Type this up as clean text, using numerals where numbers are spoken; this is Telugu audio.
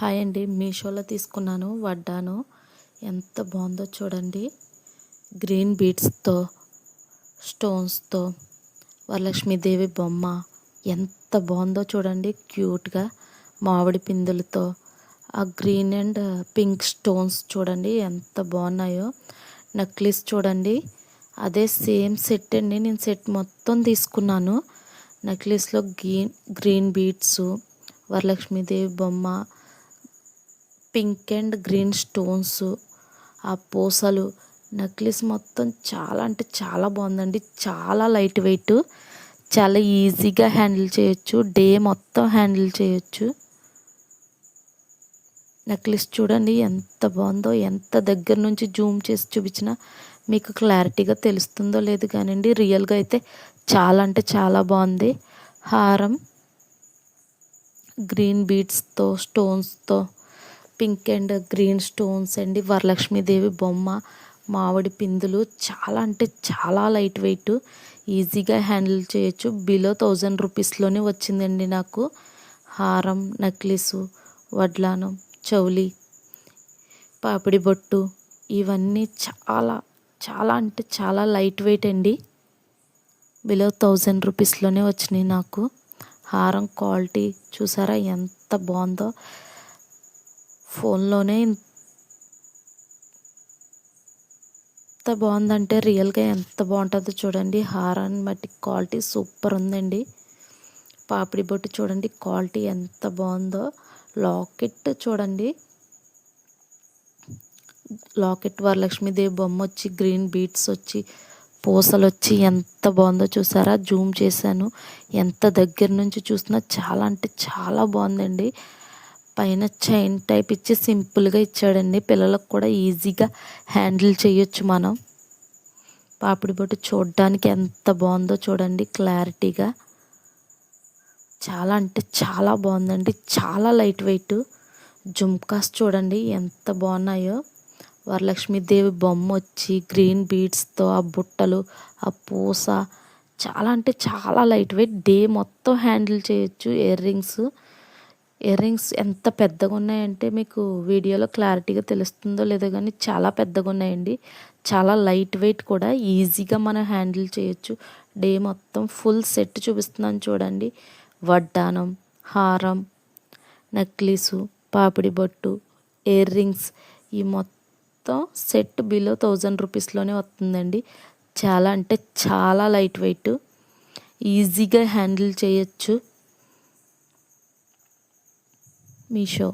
హాయ్ అండి, మీషోలో తీసుకున్నాను వడ్డాను. ఎంత బాగుందో చూడండి. గ్రీన్ బీడ్స్తో స్టోన్స్తో వరలక్ష్మీదేవి బొమ్మ ఎంత బాగుందో చూడండి. క్యూట్గా మామిడి పిందులతో ఆ గ్రీన్ అండ్ పింక్ స్టోన్స్ చూడండి ఎంత బాగున్నాయో. నెక్లెస్ చూడండి, అదే సేమ్ సెట్ అండి. నేను సెట్ మొత్తం తీసుకున్నాను. నెక్లెస్లో గ్రీన్ బీడ్స్, వరలక్ష్మీదేవి బొమ్మ, పింక్ అండ్ గ్రీన్ స్టోన్స్, ఆ పూసలు, నెక్లెస్ మొత్తం చాలా అంటే చాలా బాగుందండి. చాలా లైట్ వెయిట్, చాలా ఈజీగా హ్యాండిల్ చేయొచ్చు. డే మొత్తం హ్యాండిల్ చేయొచ్చు. నెక్లెస్ చూడండి ఎంత బాగుందో. ఎంత దగ్గర నుంచి జూమ్ చేసి చూపించినా మీకు క్లారిటీగా తెలుస్తుందో లేదు కానివ్వండి, రియల్గా అయితే చాలా అంటే చాలా బాగుంది. హారం గ్రీన్ బీడ్స్తో స్టోన్స్తో, పింక్ అండ్ గ్రీన్ స్టోన్స్ అండి, వరలక్ష్మీదేవి బొమ్మ, మామిడి పిందులు, చాలా అంటే చాలా లైట్ వెయిట్, ఈజీగా హ్యాండిల్ చేయొచ్చు. బిలో 1000 రూపీస్లోనే వచ్చిందండి నాకు. హారం, నెక్లెసు, వడ్లానం, చౌలి, పాపిడి బొట్టు, ఇవన్నీ చాలా చాలా అంటే చాలా లైట్ వెయిట్ అండి. బిలో 1000 రూపీస్లోనే వచ్చినాయి నాకు. హారం క్వాలిటీ చూసారా ఎంత బాగుందో. ఫోన్లోనే ఎంత బాగుందంటే రియల్గా ఎంత బాగుంటుందో చూడండి. హారాన్ని బట్టి క్వాలిటీ సూపర్ ఉందండి. పాపిడి బొట్టు చూడండి క్వాలిటీ ఎంత బాగుందో. లాకెట్ చూడండి, లాకెట్ వరలక్ష్మీదేవి బొమ్మ వచ్చి, గ్రీన్ బీడ్స్ వచ్చి, పూసలు వచ్చి ఎంత బాగుందో చూసారా. జూమ్ చేశాను, ఎంత దగ్గర నుంచి చూసినా చాలా అంటే చాలా బాగుందండి. పైన చైన్ టైప్ ఇచ్చి సింపుల్గా ఇచ్చాడండి. పిల్లలకు కూడా ఈజీగా హ్యాండిల్ చేయొచ్చు మనం. పాపిడి బొట్టు చూడడానికి ఎంత బాగుందో చూడండి క్లారిటీగా. చాలా అంటే చాలా బాగుందండి. చాలా లైట్ వెయిట్. జుమ్కాస్ చూడండి ఎంత బాగున్నాయో. వరలక్ష్మీదేవి బొమ్మ వచ్చి గ్రీన్ బీడ్స్తో, ఆ బుట్టలు, ఆ పూస, చాలా అంటే చాలా లైట్ వెయిట్. డే మొత్తం హ్యాండిల్ చేయొచ్చు. ఇయర్ రింగ్స్ ఎంత పెద్దగా ఉన్నాయంటే మీకు వీడియోలో క్లారిటీగా తెలుస్తుందో లేదో కానీ చాలా పెద్దగా ఉన్నాయండి. చాలా లైట్ వెయిట్ కూడా, ఈజీగా మనం హ్యాండిల్ చేయొచ్చు. డే మొత్తం ఫుల్ సెట్ చూపిస్తున్నాను చూడండి. వడ్డానం, హారం, నెక్లెసు, పాపిడి బొట్టు, ఇయర్ రింగ్స్, ఈ మొత్తం సెట్ బిలో 1000 రూపీస్లోనే వస్తుందండి. చాలా అంటే చాలా లైట్ వెయిట్, ఈజీగా హ్యాండిల్ చేయొచ్చు. మీషో.